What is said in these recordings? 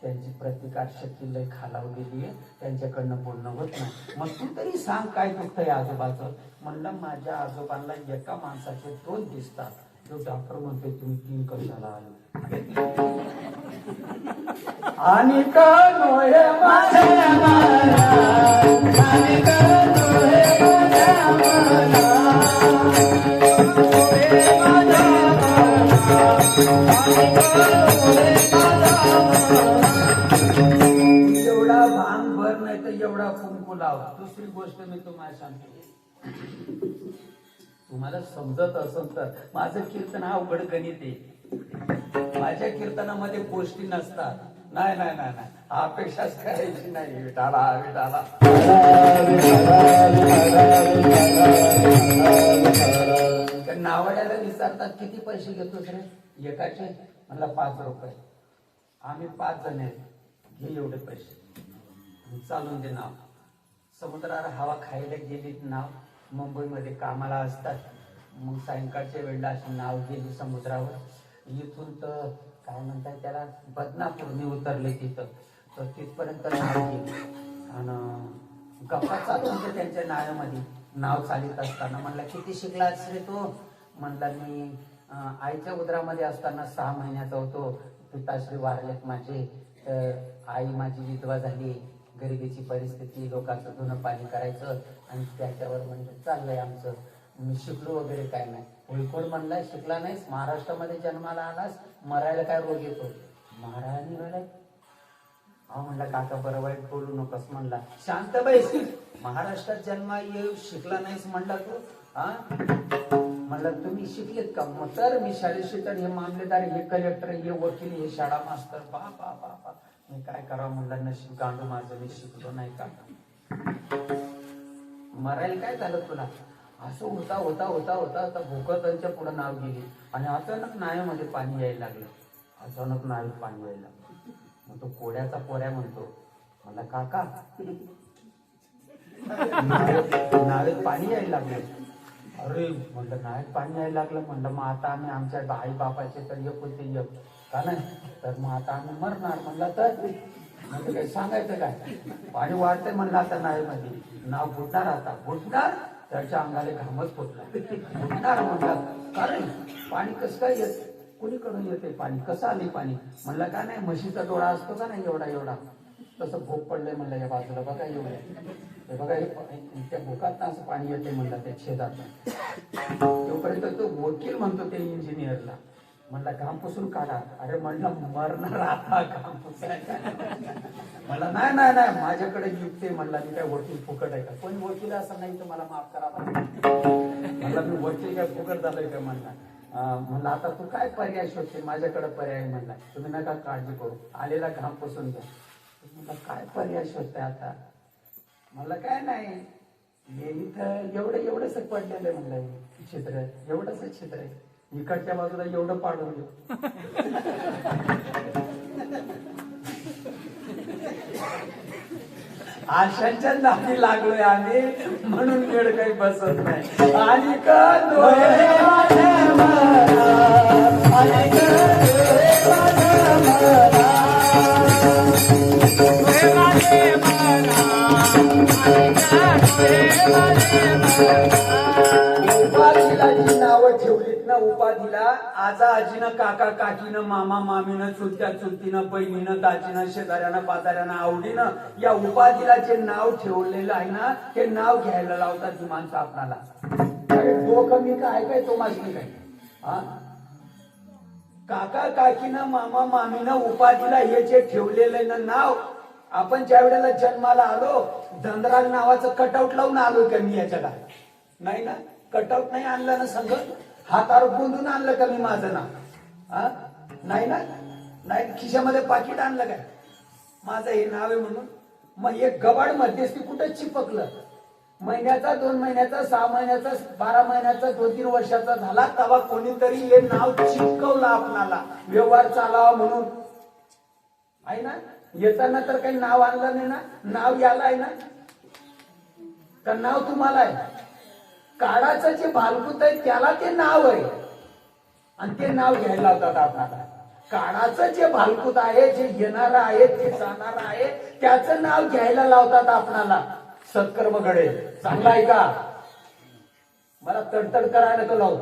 त्यांची प्रतिकारशक्ती लय खालावलेली आहे, त्यांच्याकडनं बोलणं होत नाही. मग तू तरी सांग काय दुखत आहे आजोबाचं. म्हणलं माझ्या आजोबांना एका माणसाचे 2 दिसतात. जो डॉक्टर म्हणतोय तुम्ही 3 कशाला आले. आणि का नोहे माझ्या मना, आणि का नोहे माझ्या मना, नोहे माझ्या मना, आणि का नोहे माझ्या मना. एवढा भांग भर नाही तर एवढा कुंकू लाव. दुसरी गोष्ट मी तुम्हाला सांगतो, तुम्हाला समजत असेल तर माझं कीर्तन हा अवघड गणित आहे. माझ्या कीर्तनामध्ये गोष्टी नसतात. नाही नाही नाही नाही, अपेक्षाच करायची नाही. विठाला विठाला नावाड्याला विचारतात किती पैसे घेतोस रे एकाचे. म्हणला 5 रुपये. आम्ही 5 जण आहेत, घे एवढे पैसे, चालून दे नाव. समुद्रावर हवा खायला गेली नाव. मुंबईमध्ये कामाला असतात. मग सायंकाळच्या वेळेला अशी नाव गेली समुद्रावर. इथून तर काय म्हणतात त्याला बदनापूरने उतरले तिथं. तर तिथपर्यंत नाव गेली आणि गप्पा चालू होते त्यांच्या नावामध्ये. नाव चालित असताना म्हणला किती शिकलास रे तो. म्हणला मी आईच्या उदरामध्ये असताना 6 महिन्याचा होतो. पिताश्री वारलेत माझे. आई माझी विधवा झाली. गरिबीची परिस्थिती, लोकांचं धुणं पाणी करायचं आणि त्याच्यावर म्हणजे चाललंय आमचं. मी शिकलो वगैरे काय नाही. कोण म्हणलाय शिकला नाहीस, महाराष्ट्रामध्ये जन्माला आलास, मरायला काय रोग येतो. महाराज निघालाय. हा म्हणला काका बरं वाईट बोलू नकोस. म्हणला शांत बैस. महाराष्ट्रात जन्मा येऊ शिकला नाहीस म्हणला तू. हा म्हणला तुम्ही शिकलेत का. मग तर मी शाळेत शिकत, हे मामलेदार, हे कलेक्टर, हे वकील, हे शाळा मास्तर. बापा बापा मी काय करावं. म्हणला नशीब गांडू माझं, मी शिकलो नाही का. मरायला काय झालं तुला. असं होता होता होता होता आता भोकतांच्या पुढे नाव गेली आणि अचानक नायामध्ये पाणी यायला लागलं. अचानक नावेत पाणी यायला लागलं. मग तो कोड्याचा पोऱ्या म्हणतो, मला काका नावेत पाणी यायला लागलं. अरे म्हणलं नावेत पाणी यायला लागलं. म्हणलं मग आता आम्ही आमच्या आई बापाचे तर एक होते एक का नाही, तर मग आता आम्ही मरणार. म्हणला तर म्हणजे काही सांगायचं काय. पाणी वाढतंय म्हणलं आता नावेमध्ये. नाव बुडणार, आता बुडणार. त्याच्या अंगाला घामच फुटला. बुडणार म्हणलं. कारण पाणी कसं काय येत, कुणीकडून येते पाणी, कसं आले पाणी. म्हणलं का नाही म्हशीचा डोळा असतो का नाही एवढा एवढा, तसं भोक पडलंय म्हणलं या बाजूला बघा एवढं. हे बघा हे त्या भोकात असं पाणी येते म्हणलं त्या छेदात. तोपर्यंत तो वकील म्हणतो ते इंजिनियरला, म्हणला घाम पुसून काढा. अरे म्हणलं मरणार आता घाम पुसायचा. मला नाही नाही नाही माझ्याकडे युक्त आहे. म्हणला मी काय वकील फुकट आहे का. कोणी वकील असं नाही तर मला माफ करा. म्हणला मी वकील काय फुकट झालोय का. म्हणला म्हणलं आता तू काय पर्याय शोधते. माझ्याकडे पर्याय. म्हणला तुम्ही नका काळजी करू, आलेला घाम पुसून घ्या. म्हणलं काय पर्याय शोधताय आता. मला काय नाही, हे इथं एवढं एवढंच पडलेलं आहे. म्हणलं चित्र एवढंच चित्र आहे. इकडच्या बाजूला एवढं पाडून देऊ. आशांच्या नादी लागलोय आम्ही म्हणून वेळ काही बसत नाही. आणि उपाधीला जी नावं ठेवलीत ना, उपाधीला आजा आजीनं, काका काकीनं, मामा मामीनं, चुलत्या चुलतीनं, बहिणीनं, दाजीनं, शेजाऱ्यानं, पाजाऱ्यानं, आवडीनं या उपाधीला जे नाव ठेवलेलं आहे ना, ते नाव घ्यायला लावतात ही माणसं आपणाला. तो कमी काय काय तो माझी काय. हा काका काकीनं, मामा मामीनं उपाधीला हे जे ठेवलेलं नाव, आपण ज्या वेळेला जन्माला आलो धनराज नावाचं कटआउट लावून आलो का मी याच्याला. नाही ना, कटआउट नाही आणलं ना, संघ हातावर गुंदून आणलं का मी माझं नाव. नाही ना, नाही खिशामध्ये पाकिट आणलं काय माझं हे नाव आहे म्हणून. मग एक गबाड मध्यस्थी कुठं चिपकलं. महिन्याचा, 2 महिन्याचा, 6 महिन्याचा, 12 महिन्याचा, 2-3 वर्षाचा झाला तेव्हा कोणीतरी हे नाव चिपकवलं आपणाला व्यवहार चालावा म्हणून. आहे ना, येताना तर काही नाव आणलं नाही ना. नाव याला आहे ना, तर नाव तुम्हाला आहे. काळाचं जे भालभूत आहे त्याला ते नाव आहे आणि ते नाव घ्यायला लावतात आपल्याला. काळाचं जे भालकूत आहे, जे येणार आहे, जे जाणार आहे, त्याचं नाव घ्यायला लावतात आपणाला सत्कर्म घडे. चांगला आहे का? मला तडतड करायला नको लावू.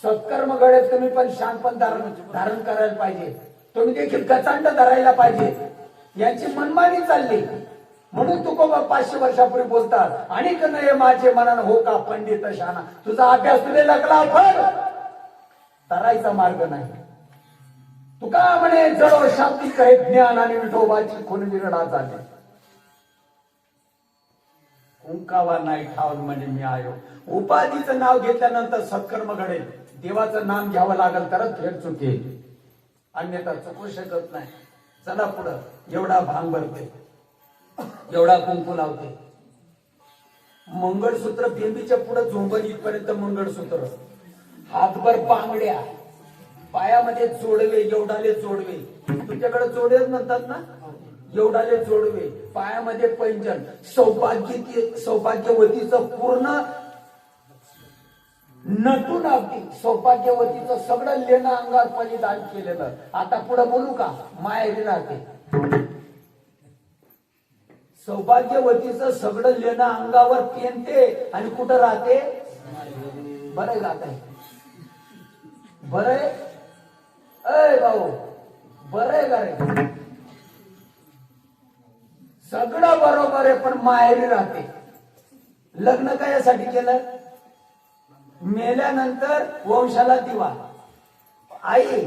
सत्कर्म घडे तुम्ही पण शांतपण धारण करायला पाहिजे. तुम्ही देखील गचांड धरायला पाहिजे. यांची मनमानी चालली म्हणून तुकोबा 500 वर्षापूर्वी बोलतात आणि नये माझे मनान हो का पंडित शाना. तुझा अभ्यास तुले लागला पण तरायचा मार्ग नाही. तुका म्हणे जळो शांती कहे ज्ञान आणि विठोबाची खून विरडा झाले. कुंकावा नाही ठाऊन म्हणे मी आयो. उपाधीचं नाव घेतल्यानंतर सत्कर्म घडेल. देवाचं नाम घ्यावं लागेल तरच फेर चुकेल, अन्यथा चुकू शकत नाही. चला पुढं. एवढा भांग भरते, एवढा कुंकू लावते. मंगळसूत्र बेंबीच्या पुढे झोंबल इथपर्यंत मंगळसूत्र, हातभर बांगड्या, पायामध्ये जोडवे, एवढाले जोडवे. तुमच्याकडे जोडवेच म्हणतात ना, एवढाले जोडवे, पायामध्ये पैंजण. सौभाग्यवतीचं पूर्ण नटून अगदी सौभाग्यवतीचं सगळं लेणं अंगावर परिधान केलेलं. आता पुढे बोलू का? माहेरी राहते. सौभाग्यवतीचं सगळं लेणं अंगावर पेनते आणि कुठं राहते? बरं जात आहे. बरं अय भाऊ, बरं का रे? सगळं बरोबर आहे पण माहेरी राहते. लग्न काय यासाठी केलं? मेल्यानंतर वंशाला दिवा. आई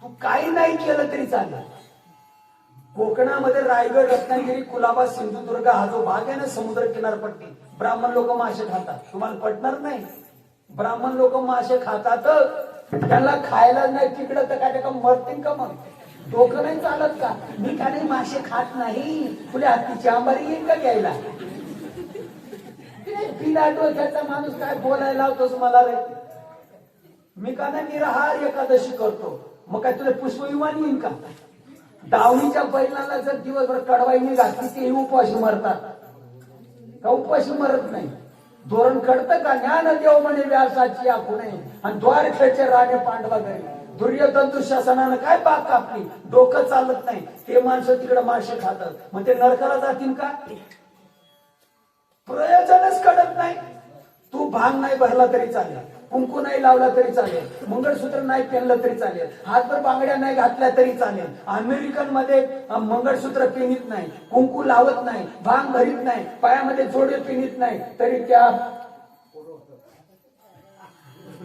तू काही नाही केलं तरी चालेल. कोकणामध्ये रायगड, रत्नागिरी, कुलाबा, सिंधुदुर्ग हा जो भाग आहे ना, समुद्र किनारपट्टी, ब्राह्मण लोक मासे खातात. तुम्हाला पटणार नाही, ब्राह्मण लोक मासे खातात. त्यांना खायला नाही तिकडं तर काय का मरतील का? मग डोकं नाही चालत का? मी का नाही मासे खात नाही, तुला हत्तीची आंबारी येईल का घ्यायला? बिना डोक्याचा माणूस काय बोलायला लावतोस मला रे? मी का नाही निराहार एकादशी करतो, मग काय तुला पुष्पविमान येईल का? दावणीच्या बैलाला जर दिवसभर कडवाईने घातली ते उपाशी मरतात का? उपाशी मरत नाही. धोरण कळतं का? ज्ञान देव म्हणे व्यासाची आखू नये आणि द्वारकेचे राणे पांडवा घरी. दुर्योधन दुःशासनानं काय बाग कापली, डोकं चालत नाही. ते माणसं तिकडे मासे खातात, मग ते नरकाला जातील का? प्रयोजनच कळत नाही. तू भांग नाही भरला तरी चालेल, कुंकू नाही लावला तरी चालेल, मंगळसूत्र नाही पेनलं तरी चालेल, हातभर बांगड्या नाही घातल्या तरी चालेल. अमेरिकन मध्ये मंगळसूत्र पेनीत नाही, कुंकू लावत नाही, भांग भरीत नाही, पायामध्ये जोडे पेनीत नाही, तरी त्या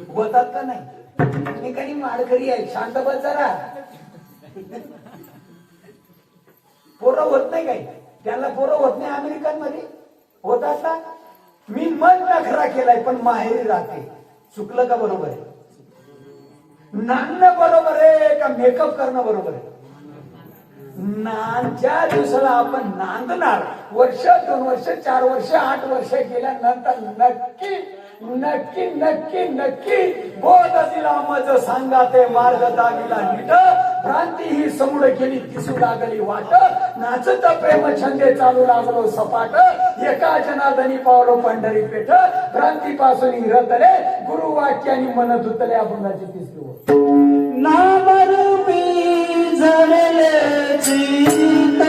होतात का नाही? मी काही माडकरी आहे, शांत बस जरा. पोरं होत नाही काही, त्याला पोरं होत नाही. अमेरिकन मध्ये होतात ना. मी मन नखरा केलाय पण माहेरी राहते. चुकलं का? बरोबर आहे. नांदणं बरोबर आहे का मेकअप करणं बरोबर आहे? ज्या दिवसाला आपण नांदणार, वर्ष, 2 वर्ष, 4 वर्ष, 8 वर्ष गेल्यानंतर नक्की नक्की नक्की नक्की बोध दिला मज सांगा ते मार्ग दागिला नीट. भ्रांती ही समूळ केली दिसू लागली वाट. नाचत प्रेम छंदे चालू लागलो सपाट. एका जनार्दनी पावलो पंढरी पेठ. भ्रांतीपासून हिरतले गुरु वाक्यानी मन धुतले. अभंगाची 30वी ओळ. नामरूपी जळले चित्त,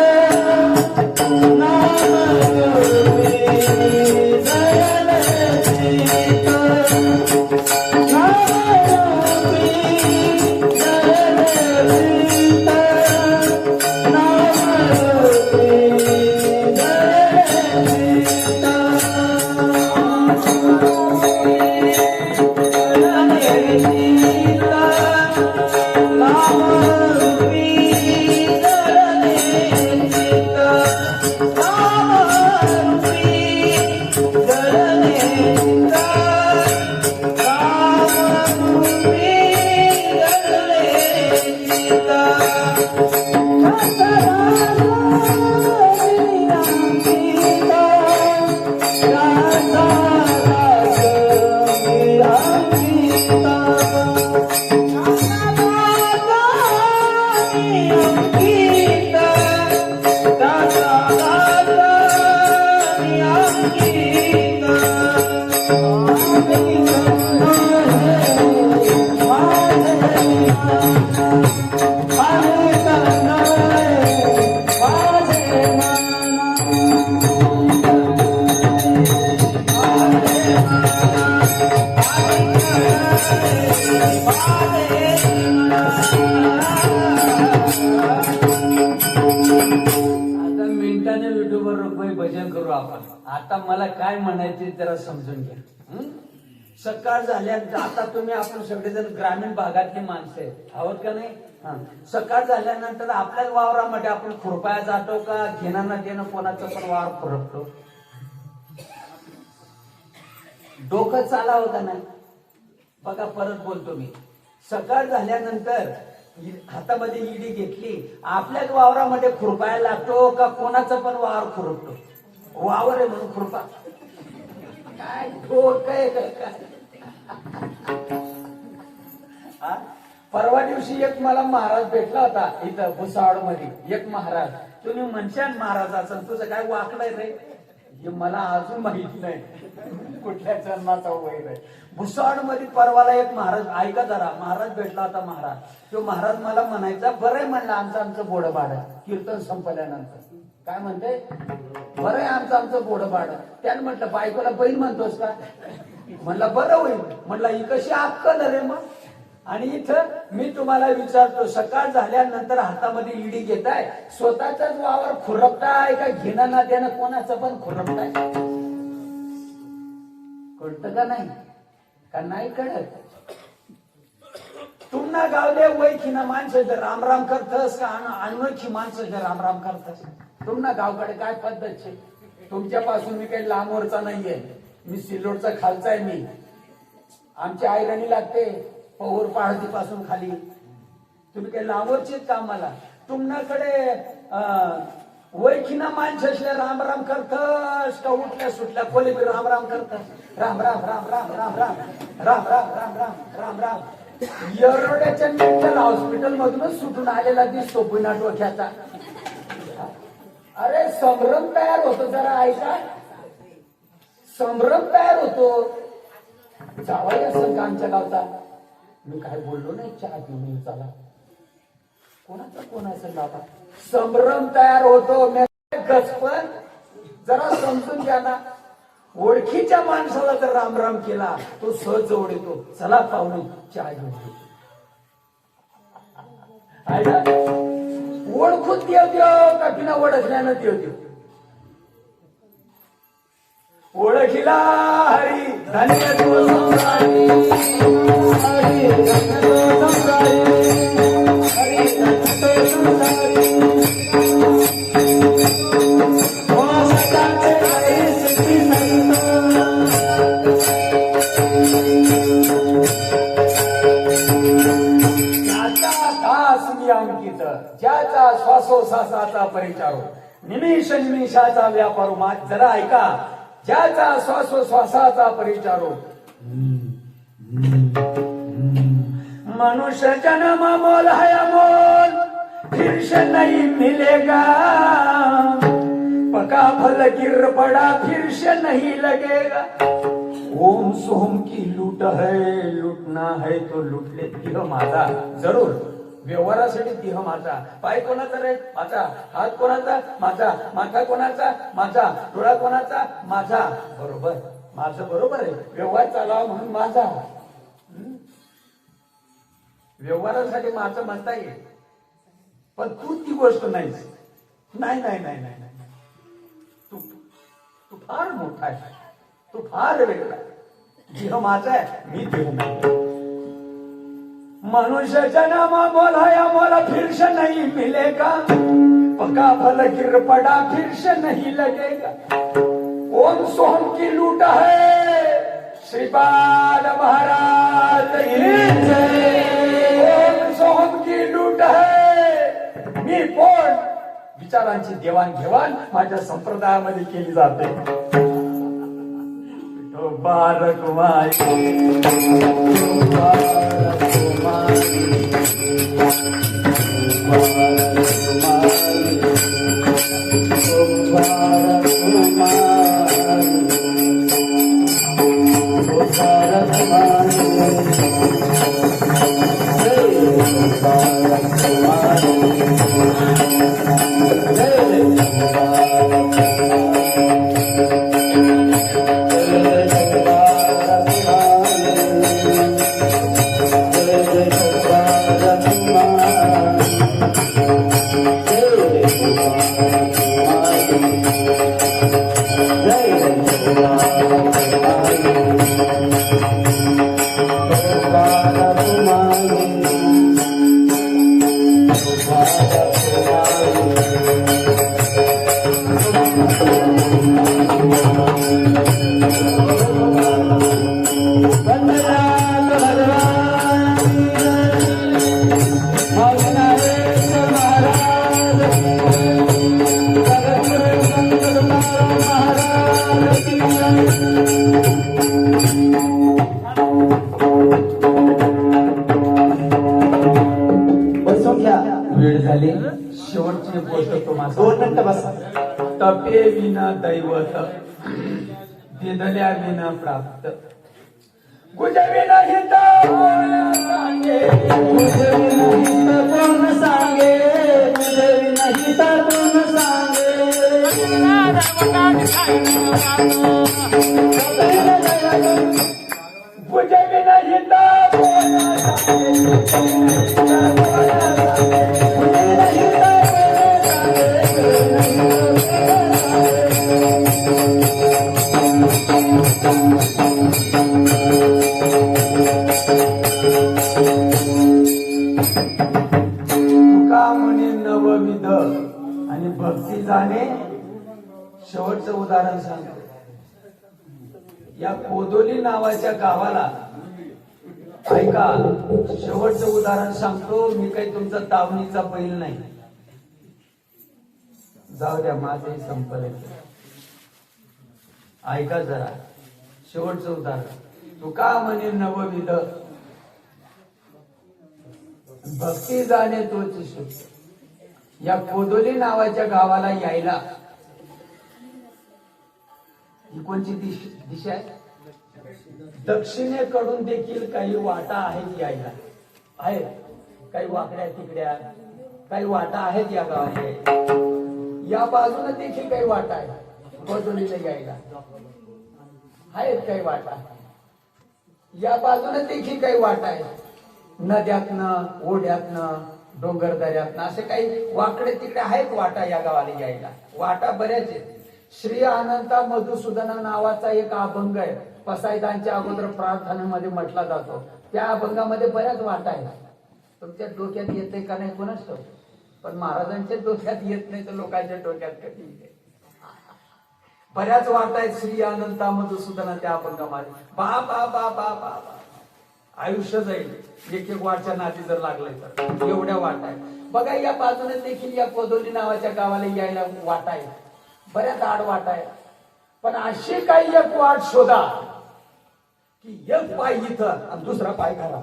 नामरूपी जळले चित्त, नामरूपी जळले चित्त, नामरूपी जळले आपण. आता मला काय म्हणायचे जरा समजून घ्या. सकाळ झाल्यानंतर आता तुम्ही आपण सगळेजण ग्रामीण भागातली माणसं आहेत, आहोत का नाही? सकाळ झाल्यानंतर आपल्याच वावरामध्ये आपण खुरपाया जातो का घेणं न देणं कोणाचं पण वावर खुरपतो? डोकं चालावं का नाही? बघा परत बोलतो मी. सकाळ झाल्यानंतर हातामध्ये इडी घेतली, आपल्याच वावरामध्ये खुरपायला लागतो का कोणाचं पण वावर खुरपतो? वावर आहे म्हणून खुरपा. काय डोकं आहे काय? परवा दिवशी एक मला महाराज भेटला होता इथं भुसावळ मध्ये. एक महाराज, तुम्ही म्हणशाल महाराजाचं तुझं काय वाकलंय रे, हे मला अजून माहित नाही कुठल्या जन्माचा वैर आहे. भुसावळ मध्ये परवाला एक महाराज, ऐका जरा, महाराज भेटला होता. महाराज तो महाराज मला म्हणायचा, बरं आहे म्हणलं आमचं बोडं बाड कीर्तन संपल्यानंतर. काय म्हणते? बरं आहे आमचं बोडं बाड. त्याने म्हटलं बायकोला बहीण म्हणतोस का? म्हणलं बरं होईल. म्हणलं ही कशी अक्कल रे मग. आणि इथं मी तुम्हाला विचारतो, सकाळ झाल्यानंतर हातामध्ये इडी घेताय, स्वतःचाच वावर खुरपताय का घेणं ना देणं कोणाचं पण खुरपताय? कळतं का नाही? का नाही कळत? तुम्हाला गावले वैखीना माणसं जर रामराम करतस का अनोळखी माणसं जर रामराम करतस? तुम्हाला गावकडे काय पद्धत आहे? तुमच्यापासून मी काही लांबवरचा नाहीये, मी सिल्लोडचा खालचा आहे. मी आमची आयरणी लागते पौर पहाडी पासून खाली. तुम्ही काही लांबवरचे का मला? तुमच्याकडे वैखीना माणसं असल्या राम राम करतस का उठल्या सुटल्या खोली राम राम करतस? राम राम राम राम राम राम राम राम राम राम राम राम. येरवड्याच्या मेंटल हॉस्पिटल मधूनच सुटून आलेला दिसतो पुन्हा डोक्याचा. अरे संभ्रम तयार होतो, जरा ऐका. संभ्रम तयार होतो. जावाई असं का आमच्या गावचा? मी काय बोललो नाही, चहा पिऊन चला. कोणाचं बाबा? संभ्रम तयार होतो. गचपण जरा समजून घ्या ना. ओळखीच्या माणसाला जर रामराम केला तो सहज जवळ येतो. चला पाहुणे चहा घेऊन. ओळखून देव देव का बिना ओळखल्यानं देव देव? ओळखीला हरी धन्य तो संसारी, हरी धन्य तो संसारी, हरी धन्य तो संसारी. अंकित ज्याचा श्वासोश्वासाचा परिचारो, निमिष निमिषाचा व्यापारो. जरा ऐका. ज्याचा श्वासोश्वासाचा परिचारो. मनुष्य जन्म मोल है अमोल, फिर से नहीं मिलेगा. पका फल गिर पड़ा फिर से नहीं लगेगा. ओम सोम की लूट है, लूटना है तो लूट ले. तिह माझा जरूर. व्यवहारासाठी तिह माझा. पाय कोणाचा रे? माझा. हात कोणाचा? माझा. माथा कोणाचा? माझा. डोळा कोणाचा? माझा. बरोबर, माझं बरोबर आहे. व्यवहार चालावा म्हणून माझा. व्यवहारासाठी माझं म्हणता येईल, पण तू ती गोष्ट नाहीस. नाही नाही नाही नाही नाही. तू फार मोठा आहे. तू फार वेगळा. जिह माझा आहे, मी देऊ नाही. मनुष्य जन्म मोल है मोला फिर से नहीं मिलेगा. पका फल गिर पड़ा फिर से नहीं लगेगा. ओम सोम की लूट है, श्रीपाद महाराज की जय. ओम सोम की लूट है. मी कोण? विचारांची देवाणघेवाण माझ्या संप्रदायामध्ये केली जाते. बालक माई, बालक माई, वेळ झाली. शेवटची गोष्ट तुम्हाला 2 मिनिटं बसा. तपे विना दैवत दिदल्या विना प्राप्त गुजविना हित कोण सांगे गुजविना हित कोण सांगे गुजविना हित कोण सांगे गुजविना हित कोण नवविध आणि भक्ती जाणे. शेवटचं उदाहरण सांगतो. या कोदोली नावाच्या गावाला ऐका, शेवटचं उदाहरण सांगतो. मी काही तुमचा तावणीचा बैल नाही. जाऊ द्या, माझंही संपलं. ऐका जरा, शेवटचं उदाहरण. तुका म्हणे नवविध भक्ती जाणे तोच शुद्ध. या कोदोली नावाच्या गावाला यायला ही कोणची दिशा आहे? दक्षिणेकडून देखील काही वाटा आहेत यायला. आहेत काही वाकड्या तिकड्या, काही वाटा आहेत या गावाला. या बाजूला देखील काही वाटा आहे कोदोलीला यायला. आहेत काही वाटा. या बाजूला देखील काही वाटा आहेत. नद्यातनं, ओढ्यातनं, डोंगरदऱ्यातनं असे काही वाकडे तिकडे आहेत वाटा या गावाला यायला. वाटा बऱ्याच आहेत. श्री अनंता मधुसूदना नावाचा एक अभंग आहे. पसायदांच्या अगोदर प्रार्थनेमध्ये म्हटला जातो. त्या अभंगामध्ये बऱ्याच वाटा आहेत. तुमच्या डोक्यात येते का नाही कोणाच ठाऊक, पण महाराजांच्या डोक्यात येत नाही तर लोकांच्या डोक्यात कधी येते. बऱ्याच वाटा आहेत श्री अनंता मधुसूदना त्या अभंगामध्ये. बा बा बा बा बा आयुष्य जाईल एक एक वाटच्या नादी जर लागले तर. एवढ्या वाटा आहेत बघा. या बाजूने देखील या कोदोली नावाच्या गावाला यायला वाटा आहे. बऱ्याच आड वाटा आहे. पण अशी काही एक वाट शोधा की एक पाय इथं आणि दुसरा पाय घरा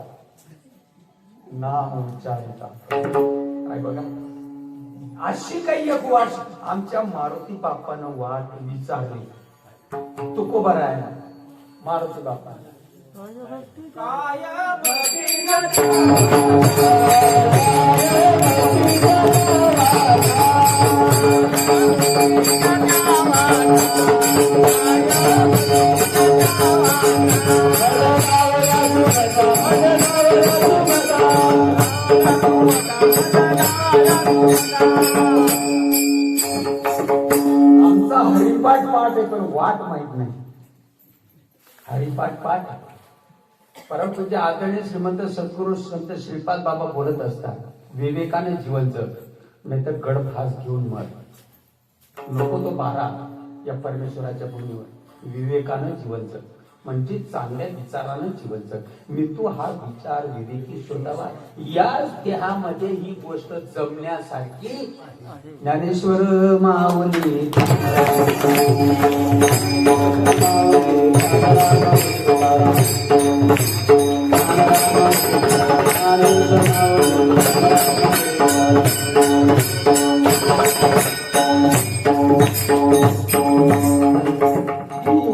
नाम उच्चारिता. काय बघा, अशी काही एक वाट आमच्या मारुती बाप्पानं वाट विचारली. तुकोबा आहे मारुती बाप्पानं. काय आमचा हरिपाठ पाठ आहे पण वाट माहित नाही. हरिपाठ पाठ परमपूज्य आदरणीय श्रीमंत सद्गुरू संत श्रीपाद बाबा बोलत असतात, विवेकाने जीवन जग, नाही तर गडफास घेऊन मर. नको तो बारा या परमेश्वराच्या भूमीवर. विवेकानं जीवन जग म्हणजे चांगल्या विचारानं जीवन जग. मी तू हा विचार विवेकी शोधावा. या देहामध्ये ही गोष्ट जमण्यासारखी ज्ञानेश्वर माऊली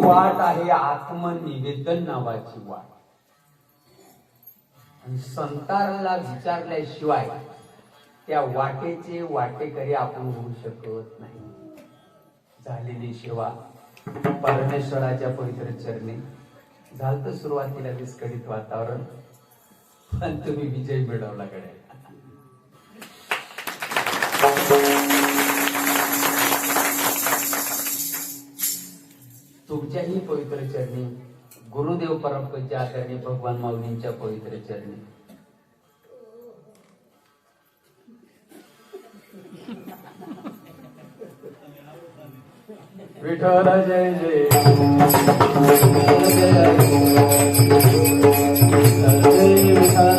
वाट आहे आत्मनिवेदन नावाची वाट. आणि संतांना विचारल्याशिवाय त्या वाटेचे वाटेकरी आपण होऊ शकत नाही. झालेली सेवा परमेश्वराच्या पवित्र चरणी झालं. सुरुवातीला विस्कळीत वातावरण, पण तुम्ही विजय मिळवला कडे. तुमच्याही पवित्र चरणी, गुरुदेव परमपूज्य आदरणीय भगवान माऊलींच्या पवित्र चरणी विठ्ठल जय जय जय विठ्ठल